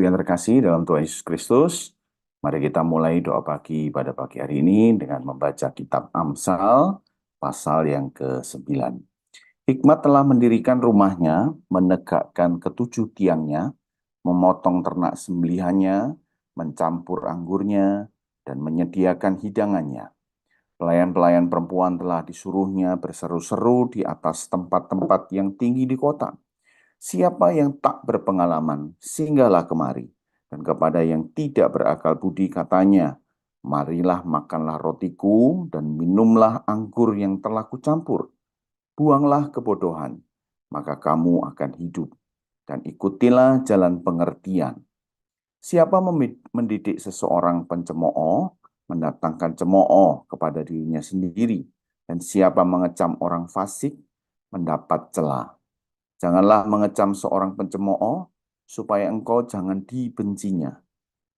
Ibu yang terkasih dalam Tuhan Yesus Kristus, mari kita mulai doa pagi pada pagi hari ini dengan membaca kitab Amsal, pasal yang ke-9. Hikmat telah mendirikan rumahnya, menegakkan ketujuh tiangnya, memotong ternak sembelihannya, mencampur anggurnya, dan menyediakan hidangannya. Pelayan-pelayan perempuan telah disuruhnya berseru-seru di atas tempat-tempat yang tinggi di kota. Siapa yang tak berpengalaman, singgahlah kemari. Dan kepada yang tidak berakal budi katanya, marilah makanlah rotiku dan minumlah anggur yang telah kucampur. Buanglah kebodohan, maka kamu akan hidup. Dan ikutilah jalan pengertian. Siapa mendidik seseorang pencemooh, mendatangkan cemooh kepada dirinya sendiri. Dan siapa mengecam orang fasik, mendapat celah. Janganlah mengecam seorang pencemooh, supaya engkau jangan dibencinya.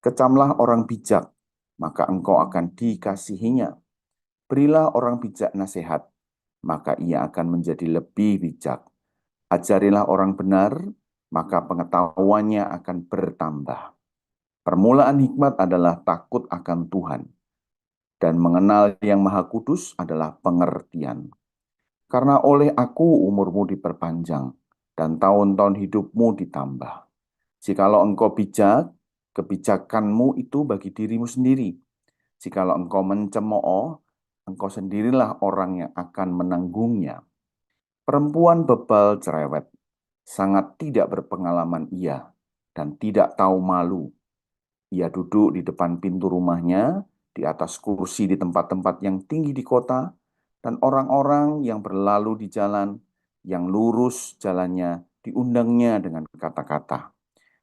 Kecamlah orang bijak, maka engkau akan dikasihinya. Berilah orang bijak nasihat, maka ia akan menjadi lebih bijak. Ajarilah orang benar, maka pengetahuannya akan bertambah. Permulaan hikmat adalah takut akan Tuhan, dan mengenal yang Maha Kudus adalah pengertian. Karena oleh aku umurmu diperpanjang, dan tahun-tahun hidupmu ditambah. Jikalau engkau bijak, kebijakanmu itu bagi dirimu sendiri. Jikalau engkau mencemooh, engkau sendirilah orang yang akan menanggungnya. Perempuan bebal cerewet, sangat tidak berpengalaman ia, dan tidak tahu malu. Ia duduk di depan pintu rumahnya, di atas kursi di tempat-tempat yang tinggi di kota, dan orang-orang yang berlalu di jalan, yang lurus jalannya, diundangnya dengan kata-kata,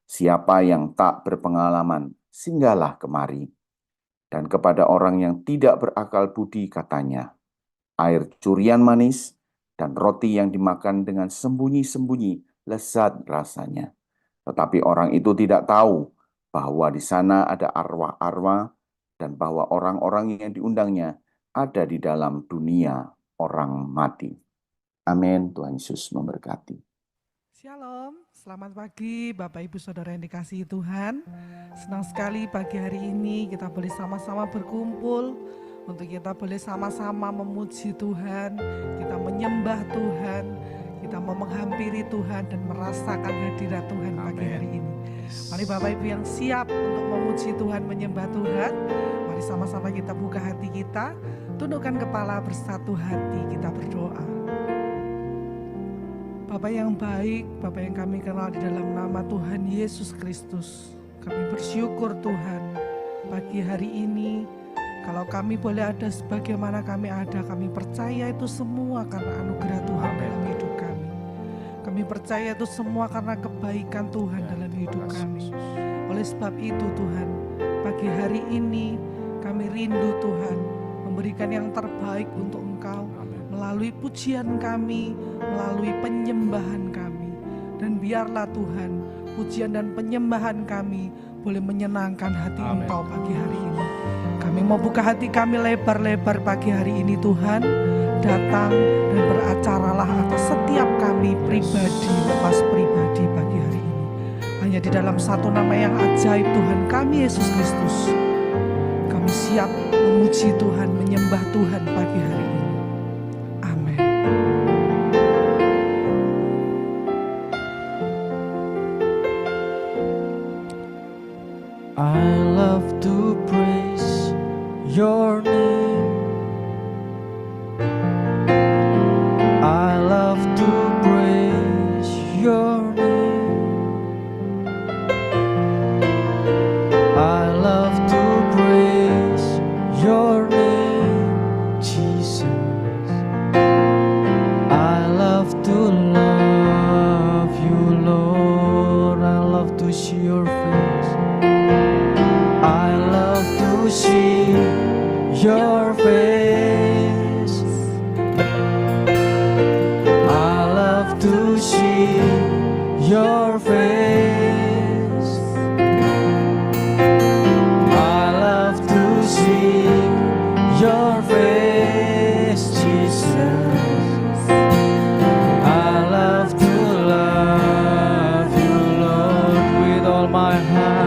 siapa yang tak berpengalaman, singgahlah kemari. Dan kepada orang yang tidak berakal budi katanya, air curian manis dan roti yang dimakan dengan sembunyi-sembunyi lezat rasanya. Tetapi orang itu tidak tahu bahwa di sana ada arwah-arwah dan bahwa orang-orang yang diundangnya ada di dalam dunia orang mati. Amin. Tuhan Yesus memberkati. Shalom, selamat pagi Bapak Ibu Saudara yang dikasihi Tuhan. Senang sekali pagi hari ini kita boleh sama-sama berkumpul untuk kita boleh sama-sama memuji Tuhan, kita menyembah Tuhan, kita mau menghampiri Tuhan dan merasakan hadirat Tuhan pagi hari ini. Mari Bapak Ibu yang siap untuk memuji Tuhan, menyembah Tuhan, mari sama-sama kita buka hati kita, tundukkan kepala bersatu hati, kita berdoa. Bapak yang baik, Bapak yang kami kenal di dalam nama Tuhan Yesus Kristus, kami bersyukur Tuhan pagi hari ini, kalau kami boleh ada sebagaimana kami ada, kami percaya itu semua karena anugerah Tuhan dalam hidup kami. Kami percaya itu semua karena kebaikan Tuhan dalam hidup kami. Oleh sebab itu Tuhan, pagi hari ini kami rindu Tuhan memberikan yang terbaik untuk Engkau, melalui pujian kami, melalui penyembahan kami. Dan biarlah Tuhan, pujian dan penyembahan kami boleh menyenangkan hati Engkau pagi hari ini. Kami mau buka hati kami lebar-lebar pagi hari ini Tuhan. Datang dan beracaralah atas setiap kami pribadi, lepas pribadi pagi hari ini. Hanya di dalam satu nama yang ajaib Tuhan kami Yesus Kristus, kami siap memuji Tuhan, menyembah Tuhan pagi hari ini. I love to praise your name. I love to praise your name. I love to praise your name, Jesus. I love to love you, Lord. I love to see your face. I love to see your face. I love to see your face. I love to see your face, Jesus. I love to love you, Lord, with all my heart.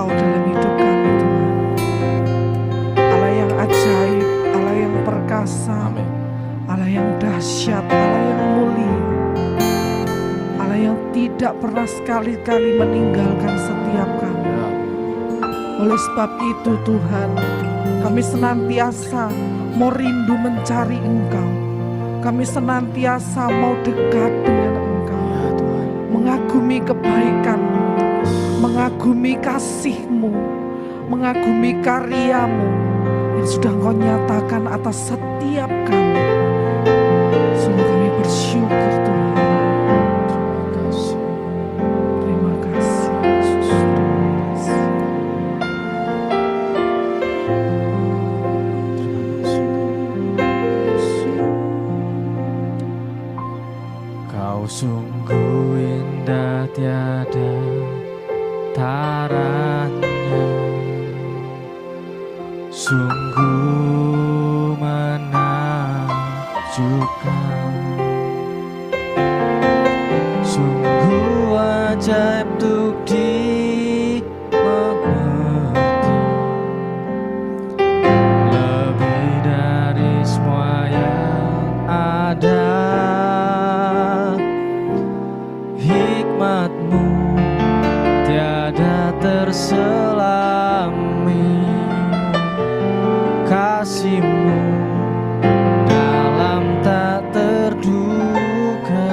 Engkau dalam hidup kami Tuhan. Allah yang ajaib, Allah yang perkasa, Amin. Allah yang dahsyat, Allah yang mulia, Allah yang tidak pernah sekali-kali meninggalkan setiap kami. Ya. Oleh sebab itu Tuhan, kami senantiasa mau rindu mencari Engkau. Kami senantiasa mau dekat dengan Engkau, Ya Tuhan. mengagumi kebaikan-Mu, mengagumi kasih-Mu, mengagumi karya-Mu yang sudah Engkau nyatakan atas setiap kami. Sungguh kami bersyukur Tuhan. Terima kasih. Terima kasih Yesus. Terima kasih. Kau sungguh indah tiada taranya, sungguh menakjubkan, sungguh ajaib untuk dimengerti, lebih dari semua yang ada. Hikmat-Mu tiada terselami, kasih-Mu dalam tak terduga.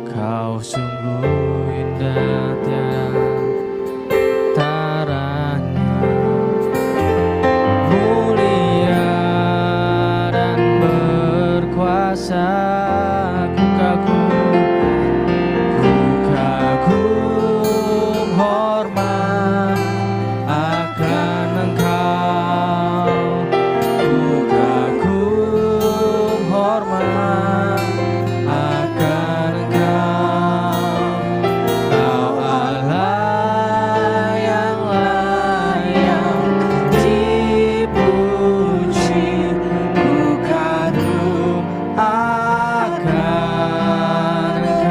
Kau sungguh indah tiada taranya, mulia dan berkuasa. Kagum hormat akan Engkau, ku kagum hormat akan Engkau. Kau Allah yang layak dipuji, ku kagum akan Engkau.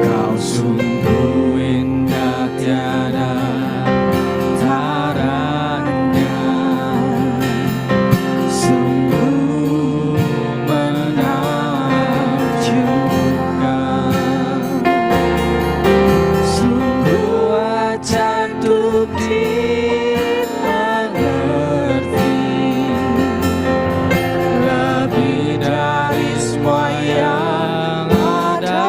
Kau sungguh indah tiada taranya, sungguh menakjubkan, sungguh ajaib untuk dimengerti, lebih dari semua yang ada.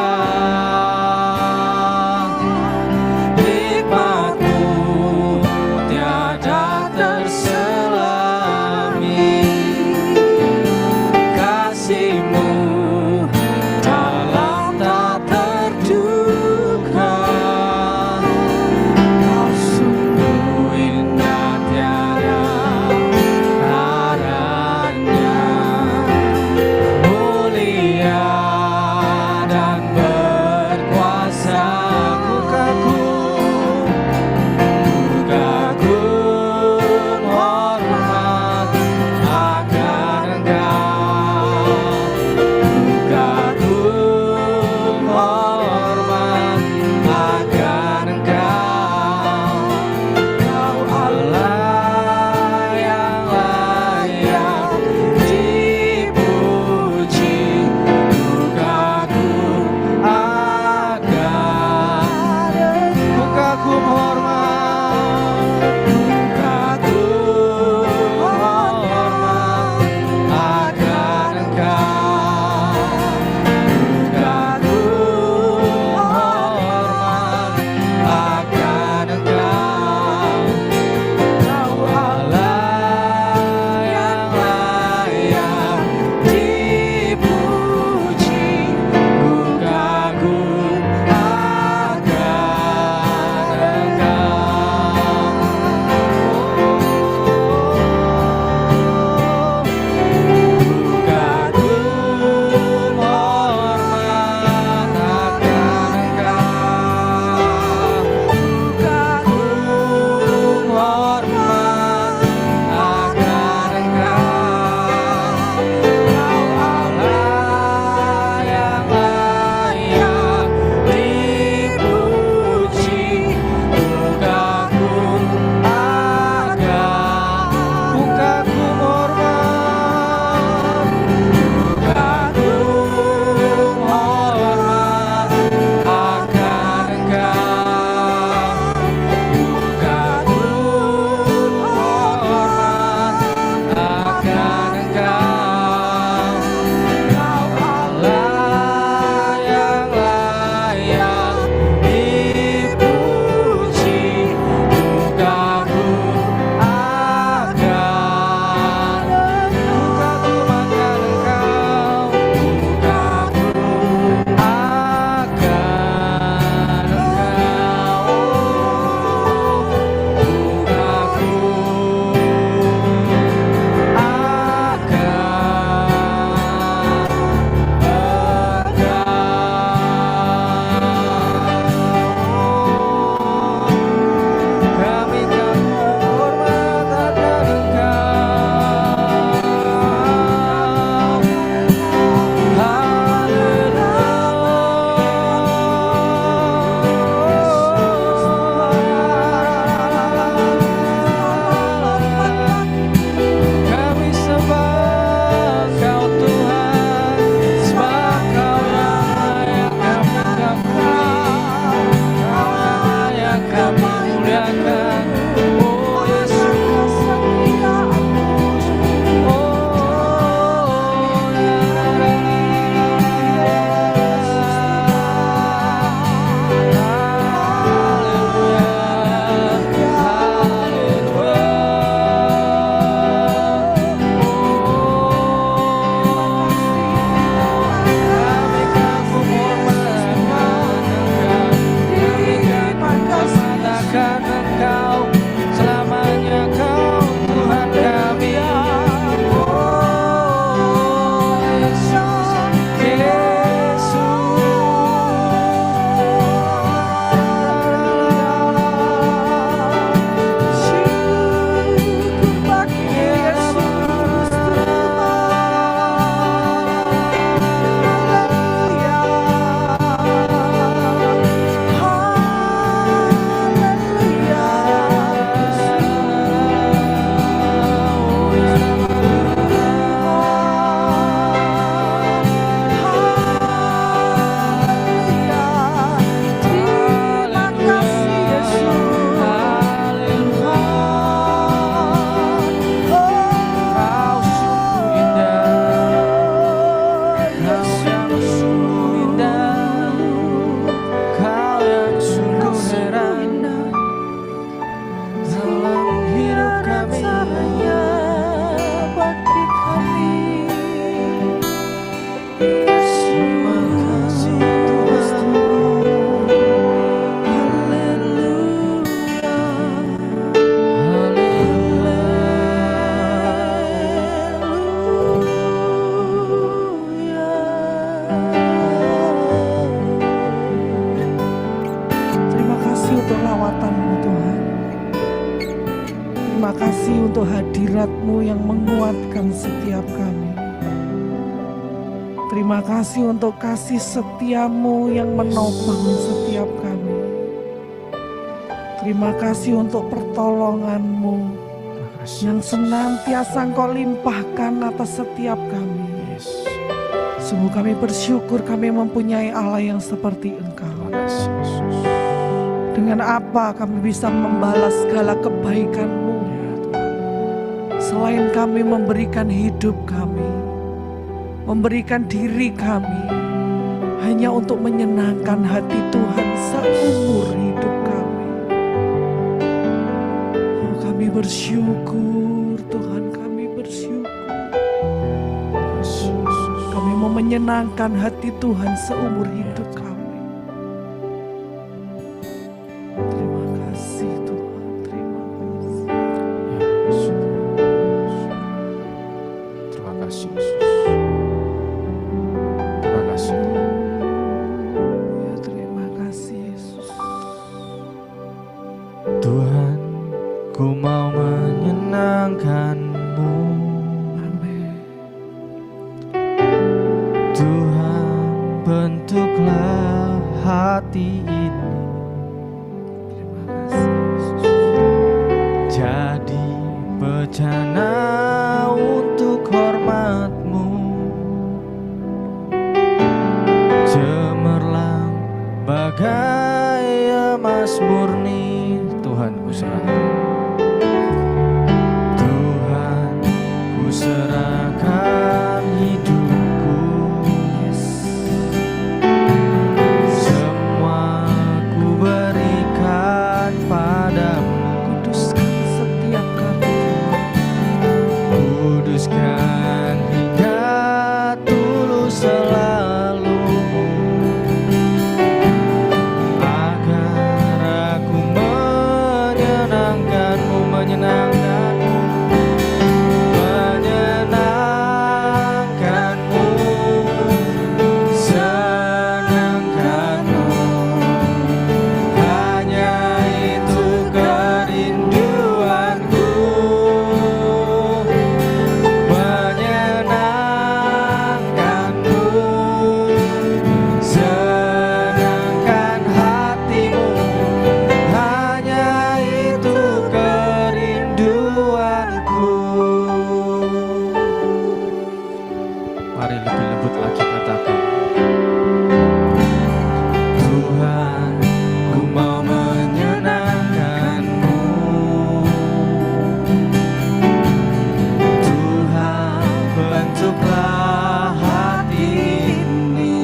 Hikmat-Mu tiada terselami, kasih-Mu dalam tak terduga. Kau sungguh indah tiada taranya, mulia dan berkuasa. Ku kagum hormat akan Engkau, ku Terima kasih Tuhan. Terima kasih untuk lawatan-Mu Tuhan. Terima kasih untuk hadirat-Mu yang menguatkan setiap kami. Terima kasih untuk kasih setia-Mu yang menopang setiap kami. Terima kasih untuk pertolongan-Mu yang senantiasa Engkau limpahkan atas setiap kami. Sungguh kami bersyukur kami mempunyai Allah yang seperti Engkau. Dengan apa kami bisa membalas segala kebaikan-Mu selain kami memberikan hidup kami, memberikan diri kami hanya untuk menyenangkan hati Tuhan seumur hidup kami. Oh, kami bersyukur Tuhan, kami bersyukur. Kami mau menyenangkan hati Tuhan seumur hidup kami. Terima kasih Tuhan, terima kasih. Terima kasih Yesus. Terima kasih. Ya, terima kasih Yesus. Tuhan, ku mau menyenangkan-Mu. Amin. Tuhan, bentuklah hati ini Terima kasih Yesus. jadi bejana untuk hormat-Mu. Cemerlang bagai emas murni. Tuhan, ku serahkan. Tuhan, ku serahkan hidupku. Semua ku berikan padamu. Kuduskan setiap kami Tuhan. Kuduskan hingga tulus selalu, agar aku menyenangkan-Mu, menyenangkan-Mu, menyenangkan-Mu, senangkan-Mu. Hanya itu kerinduanku, menyenangkan-Mu, senangkan hati-Mu. Hanya itu kerinduanku. Mari lebih lembut lagi katakan, Tuhan, ku mau menyenangkan-Mu. Tuhan, bentuklah hati ini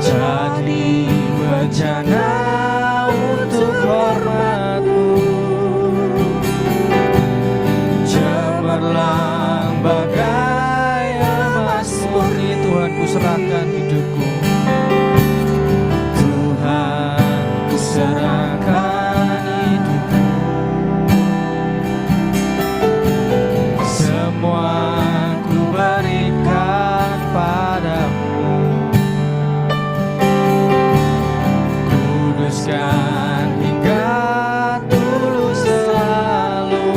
jadi bejana untuk hormat-Mu. Cemerlang bagai emas murni. Tuhan, ku serahkan hidupku. Tuhan, ku serahkan hidupku. Semua ku berikan padamu. Kuduskan hingga tulus selalu,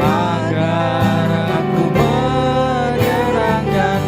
agar aku menyenangkan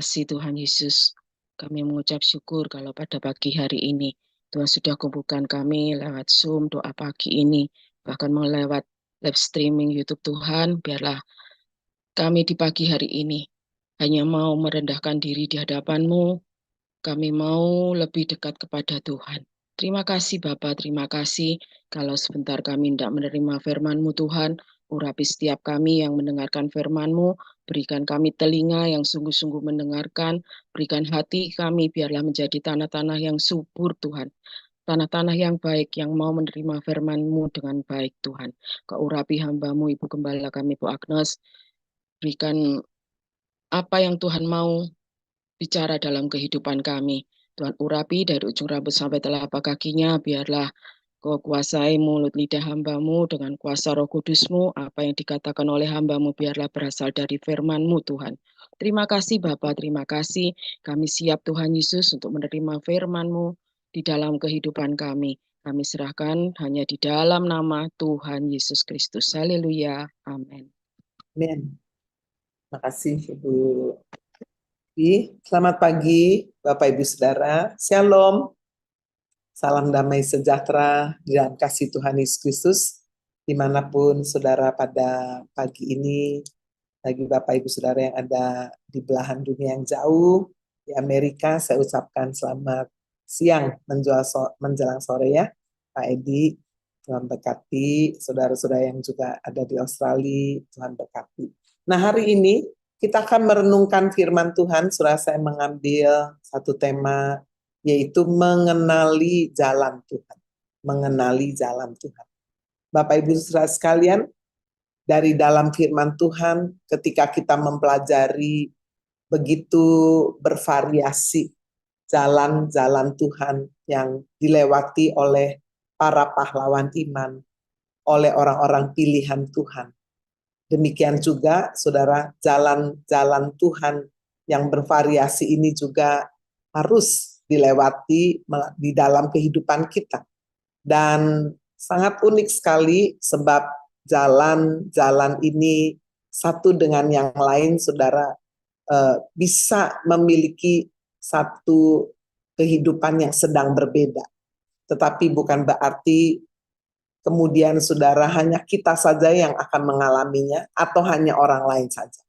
kasih Tuhan Yesus. Kami mengucap syukur kalau pada pagi hari ini Tuhan sudah kumpulkan kami lewat Zoom doa pagi ini, bahkan melewat live streaming YouTube Tuhan. Biarlah kami di pagi hari ini hanya mau merendahkan diri di hadapan-Mu. Kami mau lebih dekat kepada Tuhan. Terima kasih Bapa, terima kasih kalau sebentar kami tidak menerima firman-Mu Tuhan. Urapi setiap kami yang mendengarkan firman-Mu, berikan kami telinga yang sungguh-sungguh mendengarkan, berikan hati kami biarlah menjadi tanah-tanah yang subur Tuhan. Tanah-tanah yang baik yang mau menerima firman-Mu dengan baik Tuhan. Kau urapi hamba-Mu Ibu Gembala kami Bu Agnes, berikan apa yang Tuhan mau bicara dalam kehidupan kami. Tuhan urapi dari ujung rambut sampai telapak kakinya, biarlah Kau kuasai mulut lidah hamba-Mu dengan kuasa Roh Kudus-Mu. Apa yang dikatakan oleh hamba-Mu biarlah berasal dari firman-Mu Tuhan. Terima kasih Bapa, terima kasih. Kami siap Tuhan Yesus untuk menerima firman-Mu di dalam kehidupan kami. Kami serahkan hanya di dalam nama Tuhan Yesus Kristus. Haleluya. Amin. Amin. Terima kasih Ibu. Selamat pagi Bapak Ibu Saudara. Shalom. Salam damai sejahtera dan kasih Tuhan Yesus Kristus dimanapun saudara pada pagi ini. Bagi Bapak Ibu Saudara yang ada di belahan dunia yang jauh, di Amerika, saya ucapkan selamat siang menjelang sore ya Pak Edi. Tuhan berkati, saudara-saudara yang juga ada di Australia, Tuhan berkati. Nah hari ini kita akan merenungkan firman Tuhan. Saudara, saya mengambil satu tema, yaitu mengenali jalan Tuhan. Mengenali jalan Tuhan. Bapak Ibu Saudara sekalian, dari dalam firman Tuhan, ketika kita mempelajari begitu bervariasi jalan-jalan Tuhan yang dilewati oleh para pahlawan iman, oleh orang-orang pilihan Tuhan. Demikian juga, saudara, jalan-jalan Tuhan yang bervariasi ini juga harus dilewati di dalam kehidupan kita. Dan sangat unik sekali sebab jalan-jalan ini satu dengan yang lain, saudara, bisa memiliki satu kehidupan yang sedang berbeda. Tetapi bukan berarti kemudian saudara hanya kita saja yang akan mengalaminya atau hanya orang lain saja.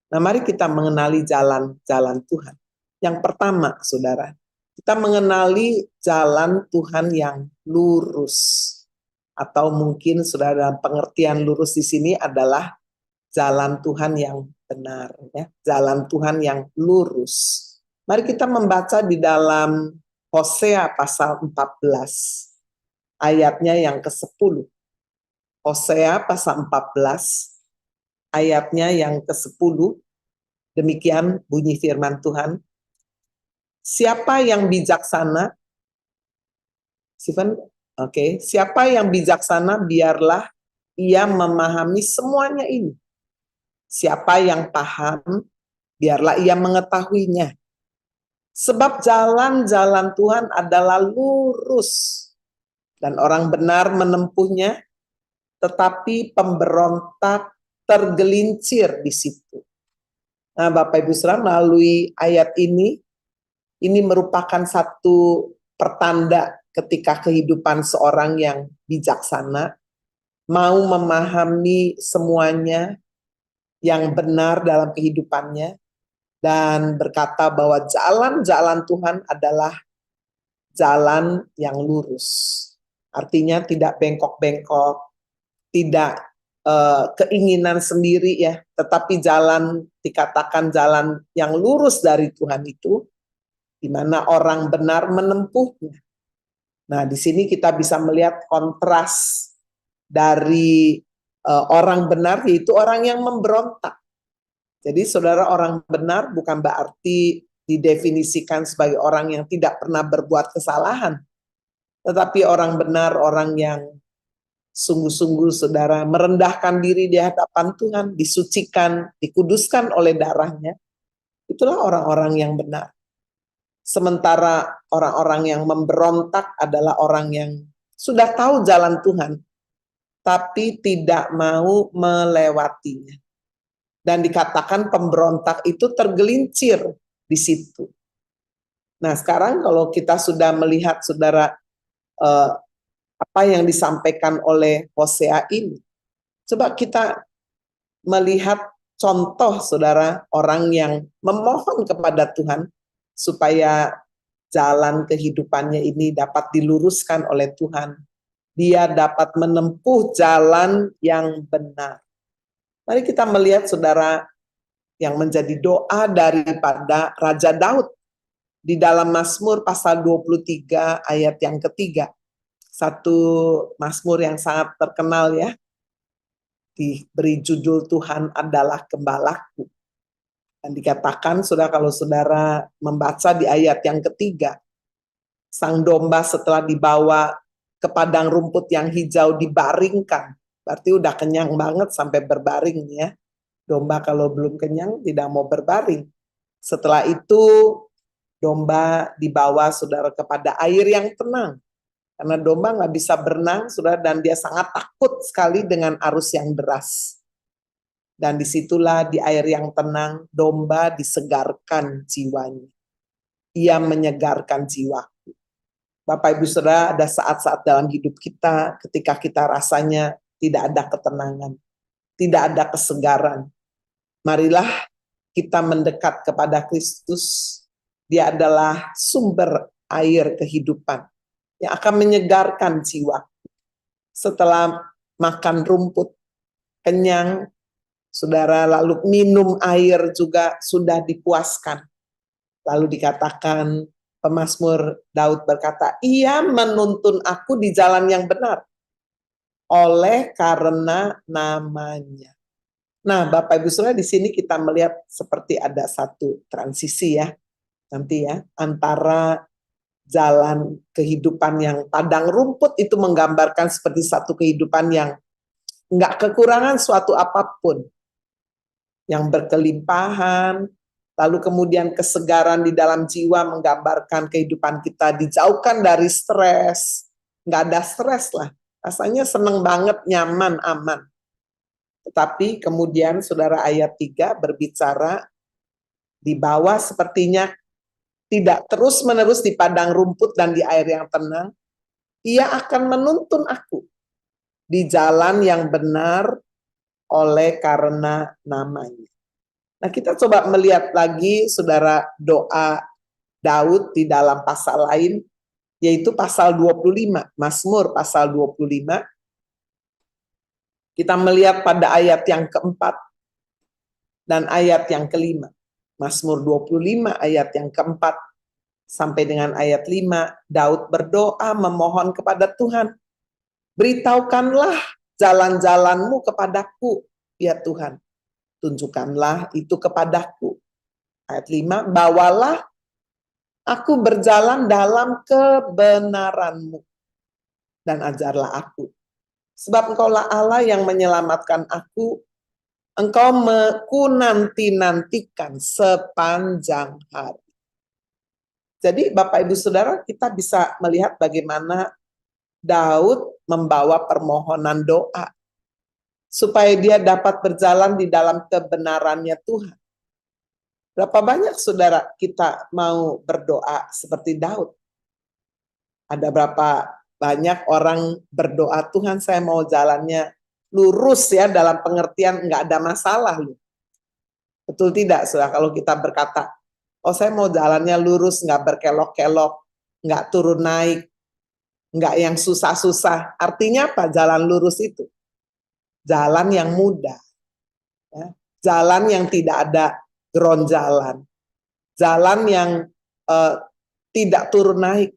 Nah, mari kita mengenali jalan-jalan Tuhan. Yang pertama, saudara, kita mengenali jalan Tuhan yang lurus. Atau mungkin saudara dalam pengertian lurus di sini adalah jalan Tuhan yang benar, ya. Jalan Tuhan yang lurus. Mari kita membaca di dalam Hosea pasal 14, ayatnya yang ke-10. Hosea pasal 14, ayatnya yang ke-10. Demikian bunyi firman Tuhan. Siapa yang bijaksana? Stephen, oke. Siapa yang bijaksana, biarlah ia memahami semuanya ini. Siapa yang paham, biarlah ia mengetahuinya. Sebab jalan-jalan Tuhan adalah lurus, dan orang benar menempuhnya, tetapi pemberontak tergelincir di situ. Nah, Bapak Ibu Saudara, melalui ayat ini merupakan satu pertanda ketika kehidupan seorang yang bijaksana, mau memahami semuanya yang benar dalam kehidupannya, dan berkata bahwa jalan-jalan Tuhan adalah jalan yang lurus. Artinya tidak bengkok-bengkok, tidak keinginan sendiri ya, tetapi jalan, dikatakan jalan yang lurus dari Tuhan itu, di mana orang benar menempuhnya. Nah, di sini kita bisa melihat kontras dari orang benar, yaitu orang yang memberontak. Jadi saudara, orang benar bukan berarti didefinisikan sebagai orang yang tidak pernah berbuat kesalahan. Tetapi orang benar, orang yang sungguh-sungguh saudara merendahkan diri di hadapan Tuhan, disucikan, dikuduskan oleh darahnya. Itulah orang-orang yang benar. Sementara orang-orang yang memberontak adalah orang yang sudah tahu jalan Tuhan, tapi tidak mau melewatinya. Dan dikatakan pemberontak itu tergelincir di situ. Nah, sekarang kalau kita sudah melihat saudara apa yang disampaikan oleh Hosea ini, coba kita melihat contoh saudara orang yang memohon kepada Tuhan supaya jalan kehidupannya ini dapat diluruskan oleh Tuhan. Dia dapat menempuh jalan yang benar. Mari kita melihat saudara yang menjadi doa daripada Raja Daud di dalam Mazmur pasal 23 ayat yang ketiga. Satu Mazmur yang sangat terkenal ya. Diberi judul Tuhan adalah Gembalaku. Dan dikatakan saudara, kalau saudara membaca di ayat yang ketiga, sang domba setelah dibawa ke padang rumput yang hijau dibaringkan. Berarti udah kenyang banget sampai berbaring ya. Domba kalau belum kenyang tidak mau berbaring. Setelah itu domba dibawa saudara kepada air yang tenang. Karena domba nggak bisa berenang saudara, dan dia sangat takut sekali dengan arus yang deras. Dan disitulah di air yang tenang domba disegarkan jiwanya. Ia menyegarkan jiwaku. Bapak Ibu Saudara, ada saat-saat dalam hidup kita ketika kita rasanya tidak ada ketenangan, tidak ada kesegaran. Marilah kita mendekat kepada Kristus. Dia adalah sumber air kehidupan yang akan menyegarkan jiwa. Setelah makan rumput, kenyang, saudara, lalu minum air juga sudah dipuaskan. Lalu dikatakan, pemazmur Daud berkata, ia menuntun aku di jalan yang benar oleh karena namanya. Nah, Bapak Ibu Saudara, di sini kita melihat seperti ada satu transisi ya, nanti ya, antara jalan kehidupan yang padang rumput itu menggambarkan seperti satu kehidupan yang enggak kekurangan suatu apapun, yang berkelimpahan, lalu kemudian kesegaran di dalam jiwa menggambarkan kehidupan kita dijauhkan dari stres, enggak ada stres lah, rasanya seneng banget, nyaman, aman. Tetapi kemudian saudara ayat 3 berbicara di bawah sepertinya tidak terus-menerus di padang rumput dan di air yang tenang, ia akan menuntun aku di jalan yang benar oleh karena namanya. Nah, kita coba melihat lagi saudara doa Daud di dalam pasal lain, yaitu pasal 25, Mazmur pasal 25. Kita melihat pada ayat yang keempat dan ayat yang kelima. Mazmur 25 ayat yang keempat sampai dengan ayat 5, Daud berdoa memohon kepada Tuhan. Beritahukanlah jalan-jalanmu kepadaku, ya Tuhan. Tunjukkanlah itu kepadaku. Ayat 5, bawalah aku berjalan dalam kebenaranmu dan ajarlah aku. Sebab engkaulah Allah yang menyelamatkan aku, engkau ku nanti-nantikan sepanjang hari. Jadi Bapak Ibu Saudara, kita bisa melihat bagaimana Daud membawa permohonan doa supaya dia dapat berjalan di dalam kebenarannya Tuhan. Berapa banyak saudara kita mau berdoa seperti Daud? Ada berapa banyak orang berdoa, Tuhan saya mau jalannya lurus ya, dalam pengertian nggak ada masalah loh. Betul tidak saudara, kalau kita berkata, oh saya mau jalannya lurus, nggak berkelok-kelok, nggak turun naik, nggak yang susah-susah. Artinya apa jalan lurus itu? Jalan yang mudah, ya. Jalan yang tidak ada geronjalan, jalan yang tidak turun naik,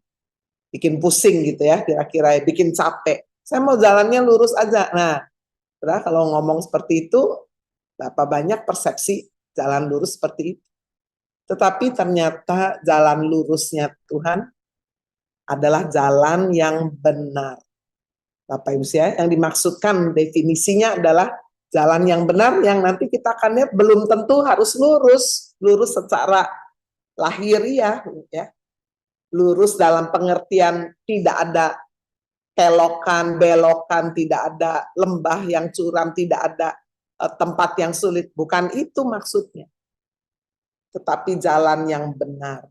bikin pusing gitu ya, kira-kira bikin capek. Saya mau jalannya lurus aja. Nah, kalau ngomong seperti itu, berapa banyak persepsi jalan lurus seperti itu. Tetapi ternyata jalan lurusnya Tuhan adalah jalan yang benar. Bapak Ibu ya, yang dimaksudkan definisinya adalah jalan yang benar yang nanti kita akan lihat belum tentu harus lurus secara lahiriah ya. Lurus dalam pengertian tidak ada kelokan, belokan, tidak ada lembah yang curam, tidak ada tempat yang sulit. Bukan itu maksudnya. tetapi jalan yang benar.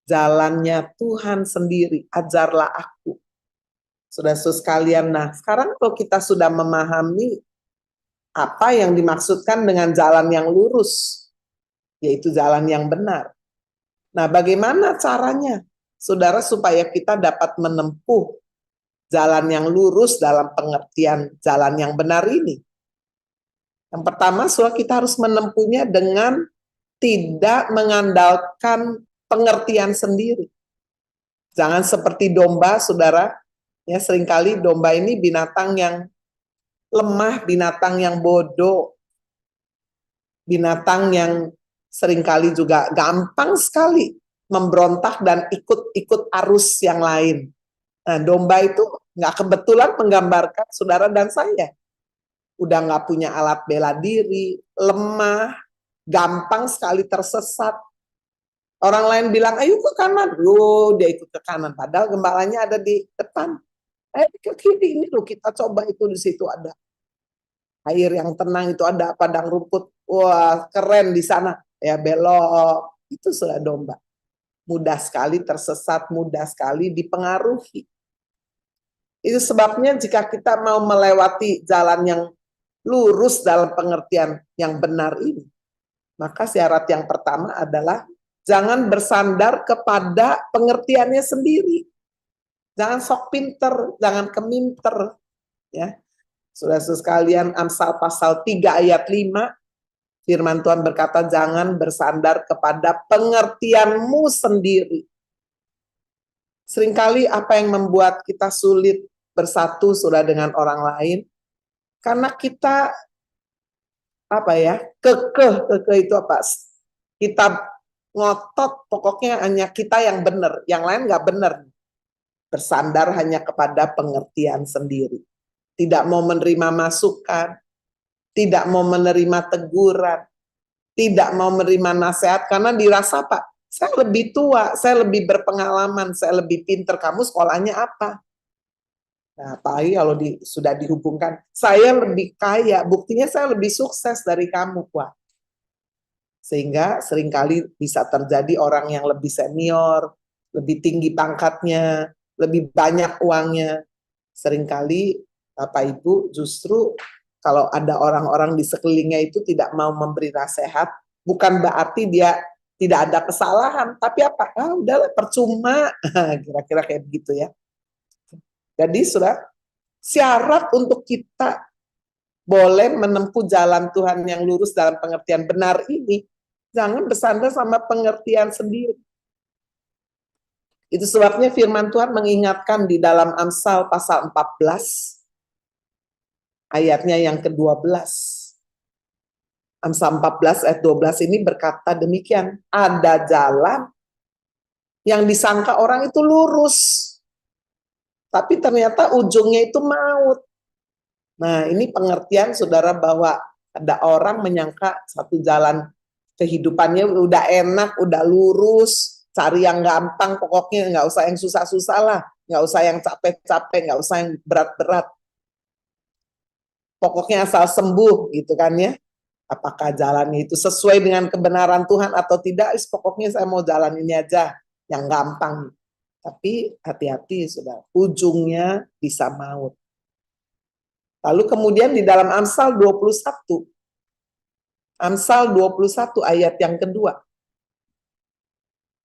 Jalannya Tuhan sendiri, ajarlah aku. Saudara-saudara sekalian, nah sekarang kalau kita sudah memahami apa yang dimaksudkan dengan jalan yang lurus, yaitu jalan yang benar. Nah, bagaimana caranya, saudara, supaya kita dapat menempuh jalan yang lurus dalam pengertian jalan yang benar ini? Yang pertama, saudara, kita harus menempuhnya dengan tidak mengandalkan pengertian sendiri. Jangan seperti domba, saudara. Ya, seringkali domba ini binatang yang lemah, binatang yang bodoh, binatang yang seringkali juga gampang sekali memberontak dan ikut-ikut arus yang lain. Nah, domba itu nggak kebetulan menggambarkan saudara dan saya. Udah nggak punya alat bela diri, lemah, gampang sekali tersesat. Orang lain bilang, ayo ke kanan. Loh, dia ikut ke kanan. Padahal gembalanya ada di depan. Ke kiri ini loh, kita coba itu, di situ ada air yang tenang, itu ada padang rumput. Wah, keren di sana. Ya, belok. Itu sudah domba. Mudah sekali tersesat, mudah sekali dipengaruhi. Itu sebabnya jika kita mau melewati jalan yang lurus dalam pengertian yang benar ini, maka syarat yang pertama adalah jangan bersandar kepada pengertiannya sendiri. Jangan sok pinter, jangan keminter. Ya, saudara-saudara sekalian, Amsal pasal 3 ayat 5, firman Tuhan berkata, jangan bersandar kepada pengertianmu sendiri. Seringkali apa yang membuat kita sulit bersatu saudara dengan orang lain, karena kita kekeh itu apa? Kita ngotot, pokoknya hanya kita yang benar, yang lain nggak benar. Bersandar hanya kepada pengertian sendiri. Tidak mau menerima masukan, tidak mau menerima teguran, tidak mau menerima nasihat, karena dirasa, Pak, saya lebih tua, saya lebih berpengalaman, saya lebih pinter, kamu sekolahnya apa? Nah, apalagi kalau sudah dihubungkan, saya lebih kaya, buktinya saya lebih sukses dari kamu, Wah. Sehingga seringkali bisa terjadi orang yang lebih senior, lebih tinggi pangkatnya, lebih banyak uangnya. Seringkali Bapak Ibu justru kalau ada orang-orang di sekelilingnya itu tidak mau memberi nasihat, bukan berarti dia tidak ada kesalahan, tapi apa? Udahlah percuma, kira-kira kayak begitu ya. Jadi sudah syarat untuk kita boleh menempuh jalan Tuhan yang lurus dalam pengertian benar ini, jangan bersandar sama pengertian sendiri. Itu sebabnya firman Tuhan mengingatkan di dalam Amsal pasal 14, ayatnya yang ke-12. Amsal 14 ayat 12 ini berkata demikian, ada jalan yang disangka orang itu lurus, tapi ternyata ujungnya itu maut. Nah, ini pengertian saudara bahwa ada orang menyangka satu jalan kehidupannya udah enak, udah lurus, cari yang gampang, pokoknya nggak usah yang susah-susah lah, nggak usah yang capek-capek, nggak usah yang berat-berat. Pokoknya asal sembuh gitu kan ya. Apakah jalannya itu sesuai dengan kebenaran Tuhan atau tidak, pokoknya saya mau jalan ini aja, yang gampang. Tapi hati-hati saudara, ujungnya bisa maut. Lalu kemudian di dalam Amsal 21, Amsal 21 ayat yang kedua,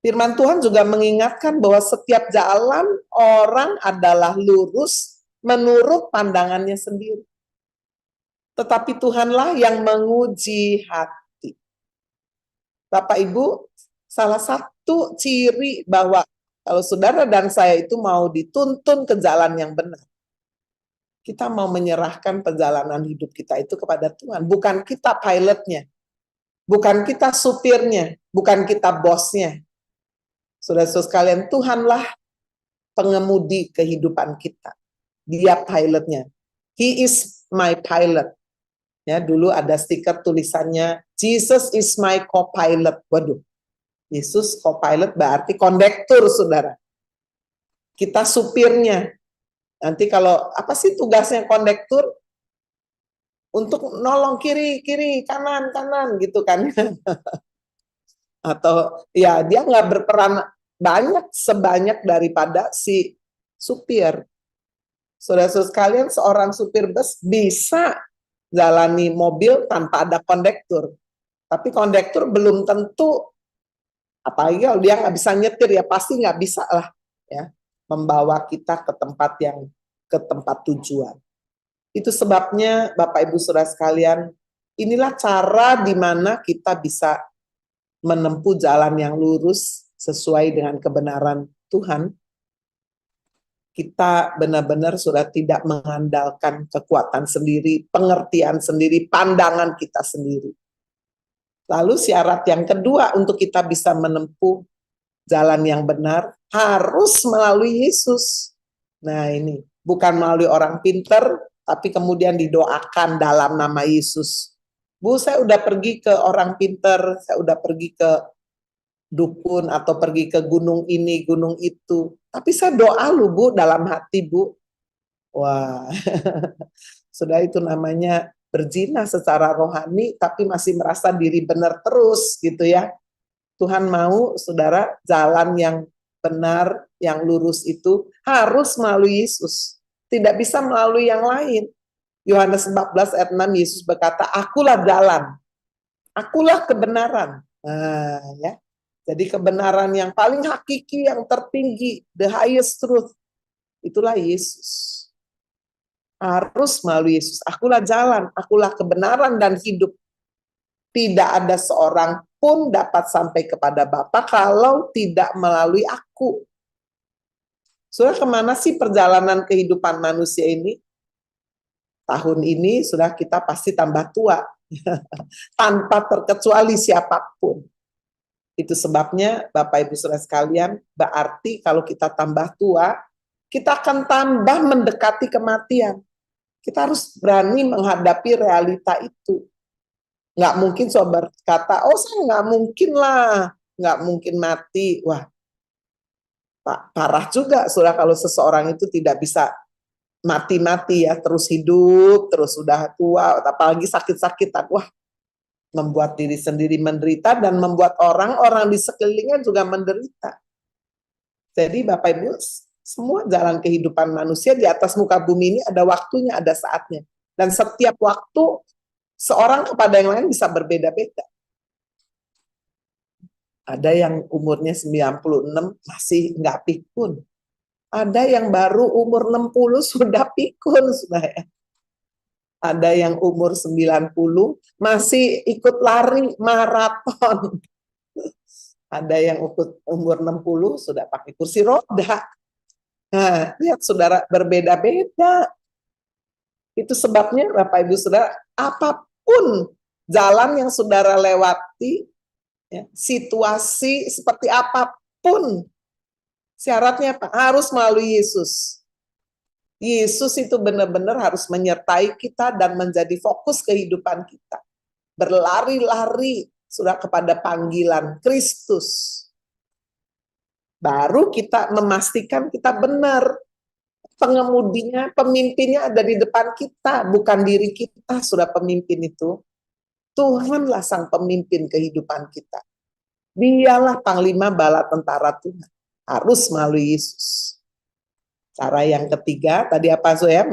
firman Tuhan juga mengingatkan bahwa setiap jalan orang adalah lurus menurut pandangannya sendiri. Tetapi Tuhanlah yang menguji hati. Bapak Ibu, salah satu ciri bahwa kalau saudara dan saya itu mau dituntun ke jalan yang benar, kita mau menyerahkan perjalanan hidup kita itu kepada Tuhan. Bukan kita pilotnya, bukan kita supirnya, bukan kita bosnya. Saudara-saudara sekalian, Tuhanlah pengemudi kehidupan kita. Dia pilotnya. He is my pilot. Ya, dulu ada stiker tulisannya, Jesus is my co-pilot. Waduh, Yesus co-pilot berarti kondektur, saudara. Kita supirnya. Nanti kalau apa sih tugasnya kondektur? Untuk nolong kiri, kanan gitu kan. Atau ya dia nggak berperan banyak sebanyak daripada si supir. Saudara-saudara sekalian, seorang supir bus bisa jalani mobil tanpa ada kondektur. Tapi kondektur belum tentu, apalagi kalau dia nggak bisa nyetir, ya pasti nggak bisa lah ya membawa kita ke tempat tujuan. Itu sebabnya Bapak Ibu Saudara sekalian, inilah cara di mana kita bisa menempuh jalan yang lurus sesuai dengan kebenaran Tuhan. Kita benar-benar sudah tidak mengandalkan kekuatan sendiri, pengertian sendiri, pandangan kita sendiri. Lalu syarat yang kedua untuk kita bisa menempuh jalan yang benar, harus melalui Yesus. Nah ini, bukan melalui orang pinter, tapi kemudian didoakan dalam nama Yesus. Bu, saya udah pergi ke orang pinter, saya udah pergi ke dukun atau pergi ke gunung ini, gunung itu. Tapi saya doa lu Bu, dalam hati Bu. Wah, sudah itu namanya berzina secara rohani, tapi masih merasa diri benar terus gitu ya. Tuhan mau saudara jalan yang benar, yang lurus itu harus melalui Yesus. Tidak bisa melalui yang lain. Yohanes 14 ayat 6 Yesus berkata, akulah jalan, akulah kebenaran. Nah ya. Jadi kebenaran yang paling hakiki, yang tertinggi, the highest truth, itulah Yesus. Harus melalui Yesus. Akulah jalan, akulah kebenaran dan hidup. Tidak ada seorang pun dapat sampai kepada Bapa kalau tidak melalui aku. Sudah kemana sih perjalanan kehidupan manusia ini? Tahun ini sudah kita pasti tambah tua. Tanpa terkecuali siapapun. Itu sebabnya Bapak Ibu Saudara sekalian, berarti kalau kita tambah tua, kita akan tambah mendekati kematian. Kita harus berani menghadapi realita itu. Nggak mungkin sobat kata, oh saya nggak mungkin lah, nggak mungkin mati. Wah, parah juga saudara kalau seseorang itu tidak bisa mati-mati ya, terus hidup, terus sudah tua, apalagi sakit-sakitan. Wah, membuat diri sendiri menderita dan membuat orang-orang di sekelilingnya juga menderita. Jadi Bapak Ibu, semua jalan kehidupan manusia di atas muka bumi ini ada waktunya, ada saatnya. Dan setiap waktu seorang kepada yang lain bisa berbeda-beda. Ada yang umurnya 96 masih nggak pikun. Ada yang baru umur 60 sudah pikun, sudah ya. Ada yang umur 90 masih ikut lari maraton. Ada yang umur 60 sudah pakai kursi roda. Nah, lihat saudara, berbeda-beda. Itu sebabnya Bapak Ibu Saudara, apapun jalan yang saudara lewati, ya, situasi seperti apapun, syaratnya apa? Harus melalui Yesus. Yesus itu benar-benar harus menyertai kita dan menjadi fokus kehidupan kita. Berlari-lari sudah kepada panggilan Kristus. Baru kita memastikan kita benar. Pengemudinya, pemimpinnya ada di depan kita, bukan diri kita sudah pemimpin itu. Tuhanlah sang pemimpin kehidupan kita. Dialah panglima bala tentara Tuhan. Harus melalui Yesus. Cara yang ketiga, tadi apa ya,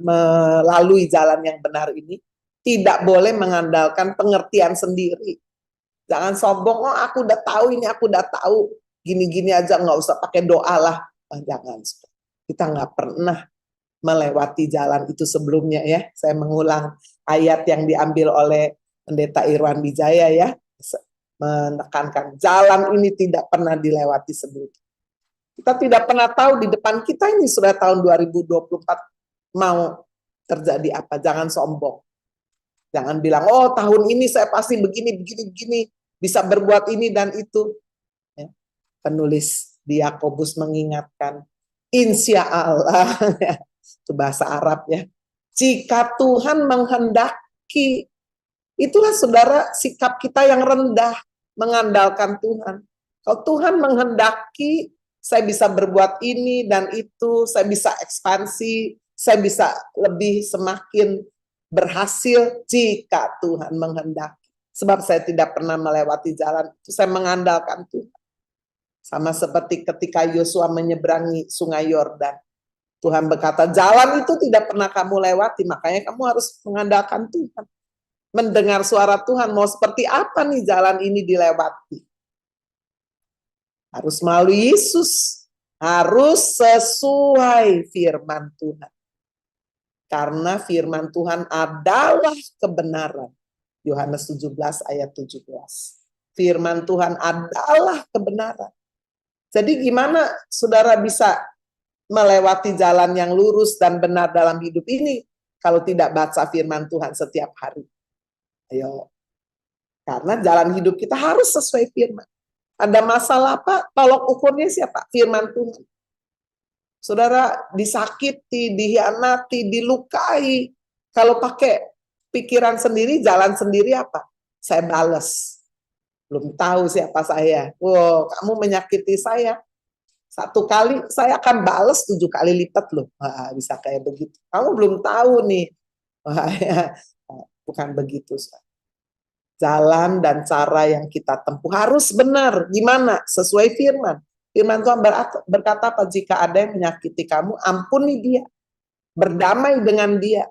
melalui jalan yang benar ini, tidak boleh mengandalkan pengertian sendiri. Jangan sombong, oh aku udah tahu ini, aku udah tahu, gini-gini aja, nggak usah pakai doa lah. Jangan, kita nggak pernah melewati jalan itu sebelumnya ya. Saya mengulang ayat yang diambil oleh Pendeta Irwan Wijaya ya, menekankan jalan ini tidak pernah dilewati sebelumnya. Kita tidak pernah tahu di depan kita ini sudah tahun 2024 mau terjadi apa. Jangan sombong. Jangan bilang, oh tahun ini saya pasti begini, bisa berbuat ini dan itu. Ya. Penulis di Yakobus mengingatkan, insya Allah, itu bahasa Arab ya. Jika Tuhan menghendaki, itulah saudara sikap kita yang rendah, mengandalkan Tuhan. Kalau Tuhan menghendaki, saya bisa berbuat ini dan itu, saya bisa ekspansi, saya bisa lebih semakin berhasil jika Tuhan menghendaki. Sebab saya tidak pernah melewati jalan itu, saya mengandalkan Tuhan. Sama seperti ketika Yosua menyeberangi sungai Yordan. Tuhan berkata, jalan itu tidak pernah kamu lewati, makanya kamu harus mengandalkan Tuhan. Mendengar suara Tuhan, mau seperti apa nih jalan ini dilewati? Harus melalui Yesus, harus sesuai firman Tuhan. Karena firman Tuhan adalah kebenaran. Yohanes 17 ayat 17. Firman Tuhan adalah kebenaran. Jadi gimana saudara bisa melewati jalan yang lurus dan benar dalam hidup ini kalau tidak baca firman Tuhan setiap hari? Ayo. Karena jalan hidup kita harus sesuai firman. Ada masalah apa? Tolok ukurnya siapa? Firman Tuhan. Saudara disakiti, dihianati, dilukai. Kalau pakai pikiran sendiri, jalan sendiri apa? Saya balas. Belum tahu siapa saya. Wow, kamu menyakiti saya. 1 kali, saya akan balas 7 kali lipat loh. Wah, bisa kayak begitu. Kamu belum tahu nih. Wah, ya. Bukan begitu. Jalan dan cara yang kita tempuh harus benar. Gimana? Sesuai firman. Firman Tuhan berkata apa? Jika ada yang menyakiti kamu, ampuni dia. Berdamai dengan dia.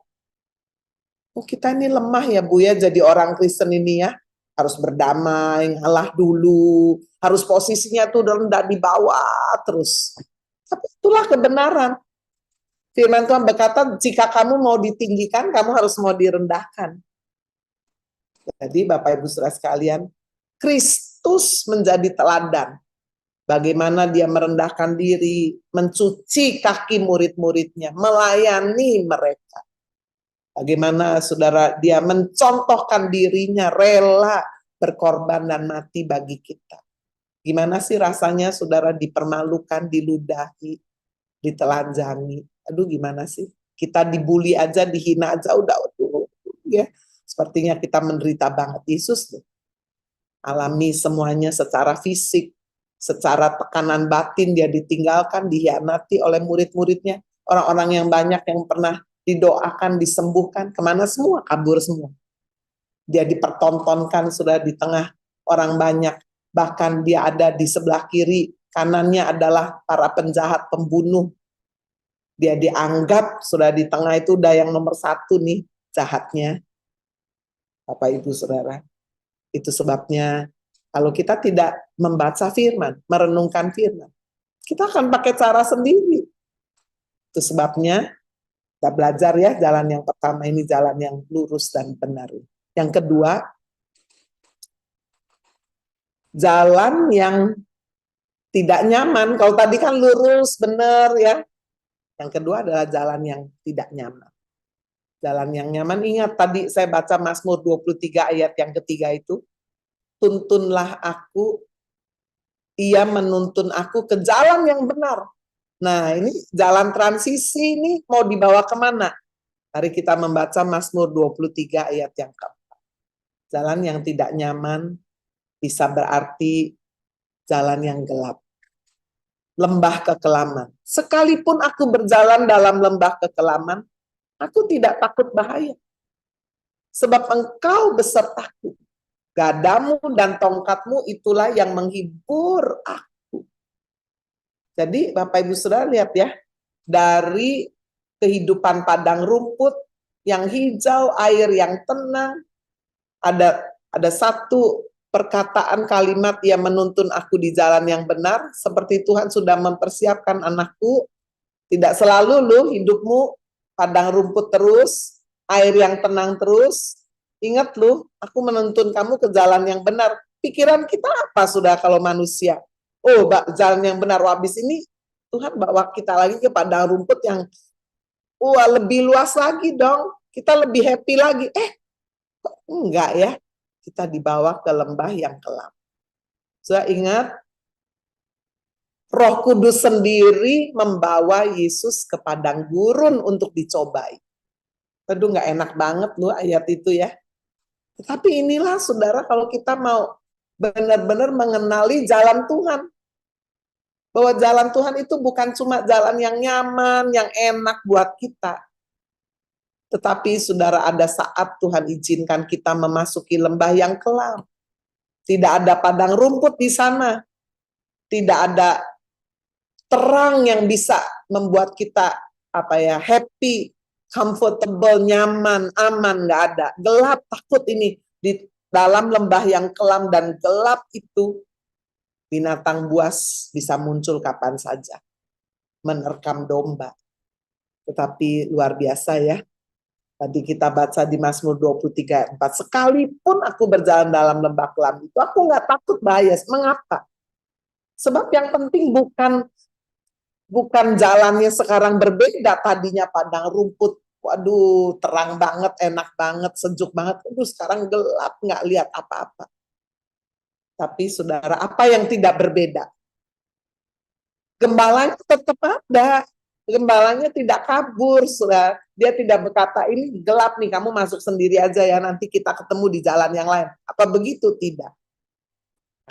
Oh, kita ini lemah ya Bu ya, jadi orang Kristen ini ya. Harus berdamai, ngalah dulu. Harus posisinya tuh rendah di bawah terus. Tapi itulah kebenaran. Firman Tuhan berkata, jika kamu mau ditinggikan, kamu harus mau direndahkan. Jadi Bapak Ibu Saudara sekalian, Kristus menjadi teladan. Bagaimana dia merendahkan diri, mencuci kaki murid-muridnya, melayani mereka. Bagaimana saudara dia mencontohkan dirinya rela berkorban dan mati bagi kita. Gimana sih rasanya saudara dipermalukan, diludahi, ditelanjangi. Aduh gimana sih? Kita dibully aja, dihina aja udah ya. Sepertinya kita menderita banget. Yesus alami semuanya secara fisik, secara tekanan batin dia ditinggalkan, dihianati oleh murid-muridnya. Orang-orang yang banyak yang pernah didoakan, disembuhkan, kemana semua? Kabur semua. Dia dipertontonkan sudah di tengah orang banyak, bahkan dia ada di sebelah kiri, kanannya adalah para penjahat, pembunuh. Dia dianggap sudah di tengah itu udah yang nomor 1 nih, jahatnya. Bapak Ibu Saudara, itu sebabnya kalau kita tidak membaca firman, merenungkan firman, kita akan pakai cara sendiri. Itu sebabnya kita belajar ya, jalan yang pertama ini jalan yang lurus dan benar. Yang kedua, jalan yang tidak nyaman. Kalau tadi kan lurus, benar ya. Yang kedua adalah jalan yang tidak nyaman. Jalan yang nyaman, ingat tadi saya baca Mazmur 23 ayat yang ketiga itu, tuntunlah aku, ia menuntun aku ke jalan yang benar. Nah ini jalan transisi ini mau dibawa kemana? Mari kita membaca Mazmur 23 ayat yang keempat. Jalan yang tidak nyaman bisa berarti jalan yang gelap. Lembah kekelaman. Sekalipun aku berjalan dalam lembah kekelaman, aku tidak takut bahaya. Sebab engkau besertaku. Gadamu dan tongkatmu itulah yang menghibur aku. Jadi Bapak Ibu Saudara lihat ya, dari kehidupan padang rumput yang hijau, air yang tenang, ada satu perkataan kalimat yang menuntun aku di jalan yang benar, seperti Tuhan sudah mempersiapkan anakku, tidak selalu lu hidupmu padang rumput terus, air yang tenang terus. Ingat lu, aku menuntun kamu ke jalan yang benar. Pikiran kita apa sudah kalau manusia? Oh, jalan yang benar. Habis ini Tuhan bawa kita lagi ke padang rumput yang lebih luas lagi dong. Kita lebih happy lagi. Kok enggak ya? Kita dibawa ke lembah yang kelam. Saya ingat, Roh Kudus sendiri membawa Yesus ke padang gurun untuk dicobai. Aduh, nggak enak banget loh ayat itu ya. Tetapi inilah saudara, kalau kita mau benar-benar mengenali jalan Tuhan. Bahwa jalan Tuhan itu bukan cuma jalan yang nyaman, yang enak buat kita. Tetapi saudara, ada saat Tuhan izinkan kita memasuki lembah yang kelam. Tidak ada padang rumput di sana. Tidak ada terang yang bisa membuat kita happy, comfortable, nyaman, aman, nggak ada. Gelap, takut ini. Di dalam lembah yang kelam dan gelap itu, binatang buas bisa muncul kapan saja. Menerkam domba. Tetapi luar biasa ya. Tadi kita baca di Mazmur 23 ayat 4. Sekalipun aku berjalan dalam lembah kelam itu, aku nggak takut bahaya. Mengapa? Sebab yang penting bukan jalannya sekarang berbeda. Tadinya padang rumput, waduh terang banget, enak banget, sejuk banget. Waduh sekarang gelap, nggak lihat apa-apa. Tapi saudara, apa yang tidak berbeda? Gembalanya tetap ada. Gembalanya tidak kabur, saudara. Dia tidak berkata, ini gelap nih, kamu masuk sendiri aja ya, nanti kita ketemu di jalan yang lain. Apa begitu? Tidak.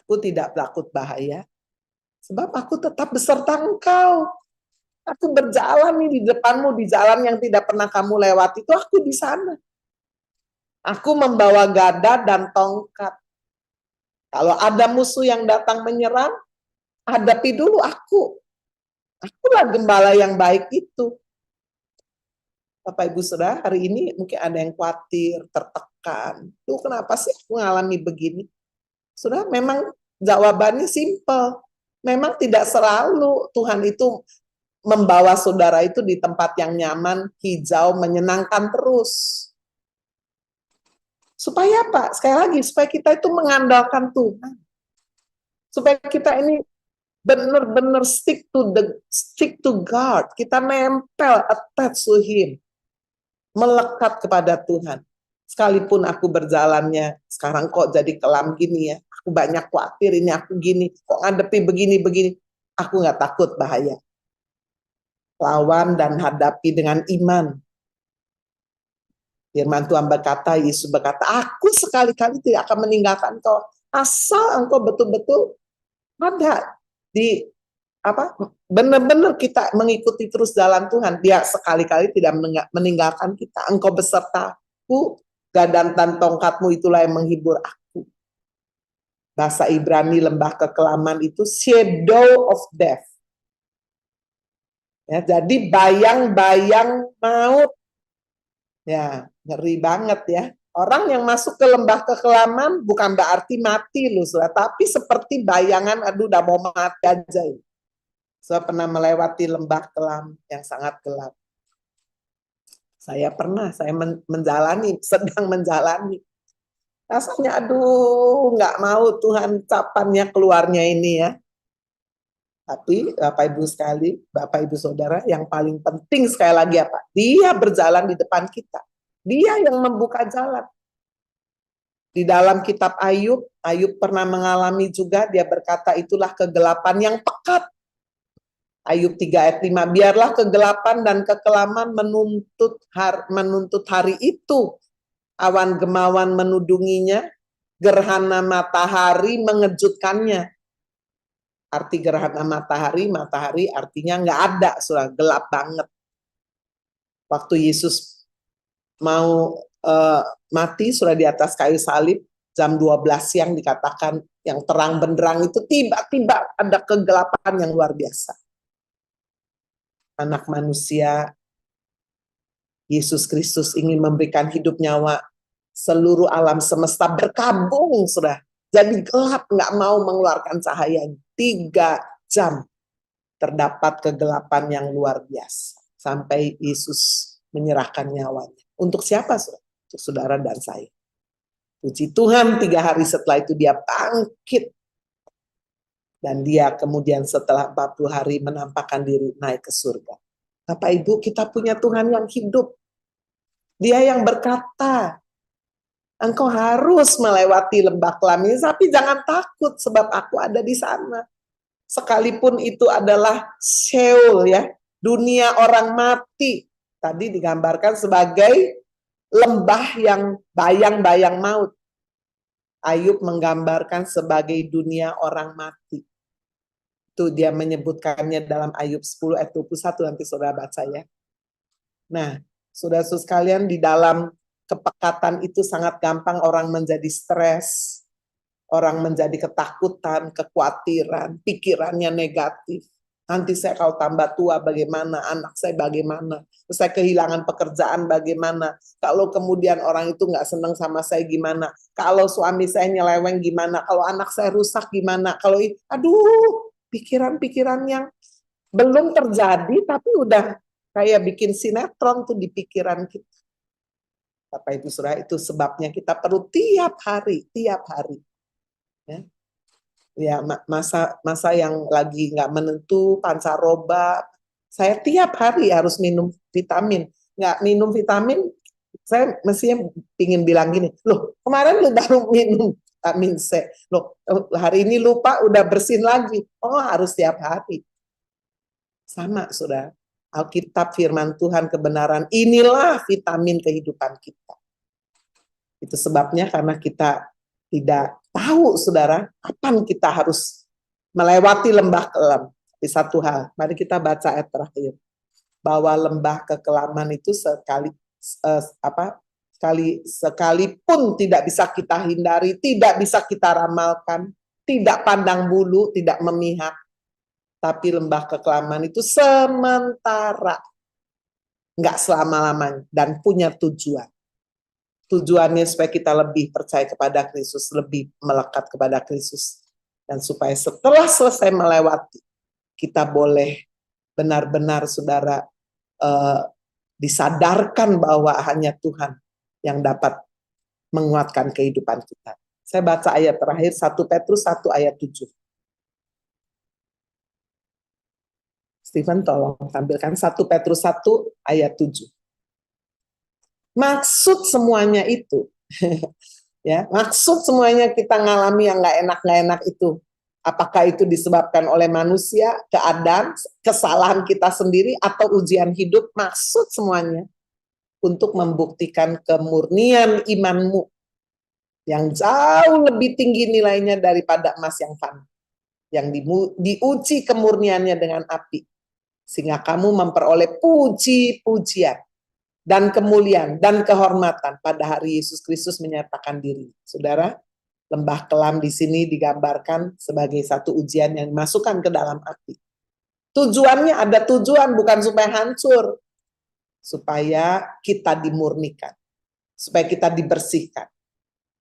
Aku tidak takut bahaya, sebab aku tetap beserta engkau. Aku berjalan nih di depanmu, di jalan yang tidak pernah kamu lewati, itu aku di sana. Aku membawa gada dan tongkat. Kalau ada musuh yang datang menyerang, hadapi dulu aku. Akulah gembala yang baik itu. Bapak Ibu Saudara, hari ini mungkin ada yang khawatir, tertekan. Tuh kenapa sih aku mengalami begini? Saudara, memang jawabannya simpel. Memang tidak selalu Tuhan itu membawa saudara itu di tempat yang nyaman, hijau, menyenangkan terus. Supaya apa? Sekali lagi, supaya kita itu mengandalkan Tuhan. Supaya kita ini benar-benar stick to God. Kita nempel, attach to Him. Melekat kepada Tuhan. Sekalipun aku berjalannya, sekarang kok jadi kelam gini ya. Aku banyak khawatir, ini aku gini. Kok ngadepi begini-begini. Aku nggak takut bahaya. Lawan dan hadapi dengan iman. Firman Tuhan berkata, Yesus berkata, aku sekali-kali tidak akan meninggalkan engkau. Asal engkau betul-betul ada di benar-benar kita mengikuti terus jalan Tuhan. Dia sekali-kali tidak meninggalkan kita. Engkau besertaku, gada dan tongkatmu itulah yang menghibur aku. Bahasa Ibrani lembah kekelaman itu shadow of death. Ya, jadi bayang-bayang maut. Ya, ngeri banget ya. Orang yang masuk ke lembah kekelaman bukan berarti mati loh, tapi seperti bayangan, aduh udah mau mati aja. Saya pernah melewati lembah kelam yang sangat gelap. Saya sedang menjalani. Rasanya aduh nggak mau Tuhan kapannya keluarnya ini ya. Tapi Bapak Ibu sekali, Bapak Ibu Saudara, yang paling penting sekali lagi apa? Dia berjalan di depan kita. Dia yang membuka jalan. Di dalam kitab Ayub pernah mengalami juga, dia berkata itulah kegelapan yang pekat. Ayub 3 ayat 5, biarlah kegelapan dan kekelaman menuntut hari itu. Awan gemawan menudunginya, gerhana matahari mengejutkannya. Arti gerhana matahari artinya nggak ada, sudah gelap banget. Waktu Yesus mau mati, sudah di atas kayu salib, jam 12 siang dikatakan yang terang benderang itu tiba-tiba ada kegelapan yang luar biasa. Anak manusia, Yesus Kristus ingin memberikan hidup nyawa, seluruh alam semesta berkabung sudah. Jadi gelap, nggak mau mengeluarkan cahaya. 3 jam terdapat kegelapan yang luar biasa. Sampai Yesus menyerahkan nyawanya. Untuk siapa? Untuk saudara dan saya. Puji Tuhan, 3 hari setelah itu dia bangkit. Dan dia kemudian setelah 40 hari menampakkan diri naik ke surga. Bapak Ibu, kita punya Tuhan yang hidup. Dia yang berkata, engkau harus melewati lembah kelam ini, tapi jangan takut sebab aku ada di sana. Sekalipun itu adalah Sheol ya, dunia orang mati. Tadi digambarkan sebagai lembah yang bayang-bayang maut. Ayub menggambarkan sebagai dunia orang mati. Itu dia menyebutkannya dalam Ayub 10 ayat 21, nanti saudara baca ya. Nah, Saudara-saudara sekalian, di dalam kepekatan itu sangat gampang orang menjadi stres, orang menjadi ketakutan, kekhawatiran, pikirannya negatif. Nanti saya kalau tambah tua bagaimana, anak saya bagaimana, saya kehilangan pekerjaan bagaimana, kalau kemudian orang itu nggak senang sama saya gimana, kalau suami saya nyeleweng gimana, kalau anak saya rusak gimana, kalau aduh, pikiran-pikiran yang belum terjadi tapi udah kayak bikin sinetron tuh di pikiran kita. Bapak Ibu Saudara, itu sebabnya kita perlu tiap hari ya. Ya, masa yang lagi nggak menentu, pancaroba, saya tiap hari harus minum vitamin. Nggak minum vitamin, saya mestinya pingin bilang gini, loh kemarin lu baru minum vitamin C, loh hari ini lupa udah bersin lagi. Oh harus tiap hari. Sama saudara, Alkitab firman Tuhan kebenaran, inilah vitamin kehidupan kita. Itu sebabnya karena kita tidak tahu saudara, kapan kita harus melewati lembah kelam. Di satu hal, mari kita baca ayat terakhir. Bahwa lembah kekelaman itu sekalipun tidak bisa kita hindari, tidak bisa kita ramalkan, tidak pandang bulu, tidak memihak. Tapi lembah kekelaman itu sementara, nggak selama-lamanya, dan punya tujuan. Tujuannya supaya kita lebih percaya kepada Kristus, lebih melekat kepada Kristus. Dan supaya setelah selesai melewati, kita boleh benar-benar saudara disadarkan bahwa hanya Tuhan yang dapat menguatkan kehidupan kita. Saya baca ayat terakhir, 1 Petrus 1 ayat 7. Stephen tolong tampilkan 1 Petrus 1 ayat 7. Maksud semuanya itu, ya, maksud semuanya kita ngalami yang nggak enak itu, apakah itu disebabkan oleh manusia, keadaan, kesalahan kita sendiri, atau ujian hidup, maksud semuanya untuk membuktikan kemurnian imanmu yang jauh lebih tinggi nilainya daripada emas yang fana, yang diuji kemurniannya dengan api, sehingga kamu memperoleh puji-pujian dan kemuliaan dan kehormatan pada hari Yesus Kristus menyatakan diri. Saudara, lembah kelam di sini digambarkan sebagai satu ujian yang dimasukkan ke dalam api. Tujuannya ada tujuan, bukan supaya hancur, supaya kita dimurnikan, supaya kita dibersihkan,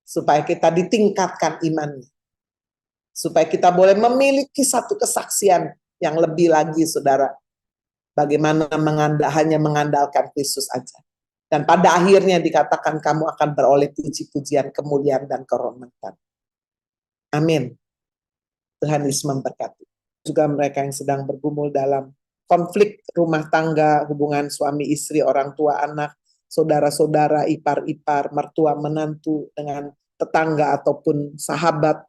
supaya kita ditingkatkan imannya, supaya kita boleh memiliki satu kesaksian yang lebih lagi, saudara. Bagaimana hanya mengandalkan Kristus aja. Dan pada akhirnya dikatakan kamu akan beroleh puji-pujian, kemuliaan, dan kehormatan. Amin. Tuhan Yesus memberkati. Juga mereka yang sedang bergumul dalam konflik rumah tangga, hubungan suami istri, orang tua anak, saudara-saudara, ipar-ipar, mertua menantu, dengan tetangga ataupun sahabat.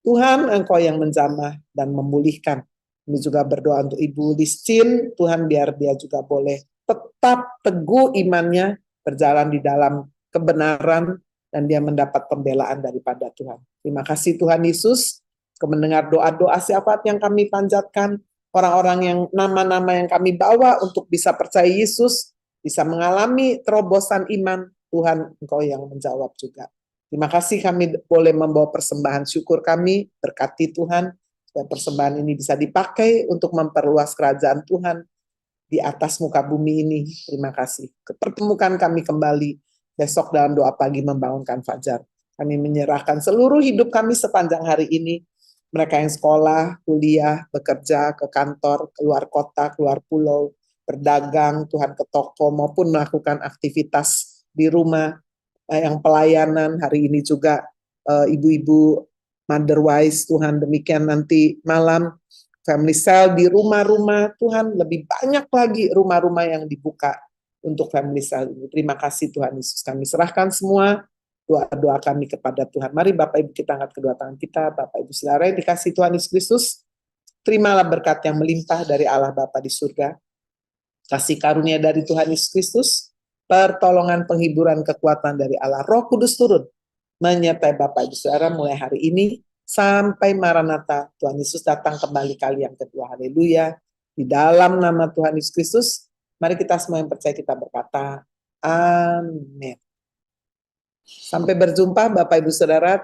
Tuhan, Engkau yang menjamah dan memulihkan. Kami juga berdoa untuk Ibu Liscin, Tuhan biar dia juga boleh tetap teguh imannya, berjalan di dalam kebenaran, dan dia mendapat pembelaan daripada Tuhan. Terima kasih Tuhan Yesus, mendengar doa-doa syafaat yang kami panjatkan, orang-orang yang nama-nama yang kami bawa untuk bisa percaya Yesus, bisa mengalami terobosan iman, Tuhan Engkau yang menjawab juga. Terima kasih kami boleh membawa persembahan syukur kami, berkati Tuhan, supaya persembahan ini bisa dipakai untuk memperluas kerajaan Tuhan di atas muka bumi ini. Terima kasih. Pertemukan kami kembali besok dalam doa pagi membangunkan fajar. Kami menyerahkan seluruh hidup kami sepanjang hari ini. Mereka yang sekolah, kuliah, bekerja, ke kantor, keluar kota, keluar pulau, berdagang, Tuhan ke toko, maupun melakukan aktivitas di rumah, yang pelayanan hari ini juga, ibu-ibu Motherwise, Tuhan demikian nanti malam, family cell di rumah-rumah, Tuhan lebih banyak lagi rumah-rumah yang dibuka untuk family cell ini. Terima kasih Tuhan Yesus, kami serahkan semua doa-doa kami kepada Tuhan. Mari Bapak Ibu kita angkat kedua tangan kita, Bapak Ibu Saudara yang dikasih Tuhan Yesus Kristus, terimalah berkat yang melimpah dari Allah Bapa di surga, kasih karunia dari Tuhan Yesus Kristus, pertolongan, penghiburan, kekuatan dari Allah Roh Kudus turun menyertai Bapak Ibu Saudara mulai hari ini sampai Maranatha, Tuhan Yesus datang kembali kali yang kedua. Haleluya. Di dalam nama Tuhan Yesus Kristus, mari kita semua yang percaya kita berkata, Amin. Sampai berjumpa Bapak Ibu Saudara.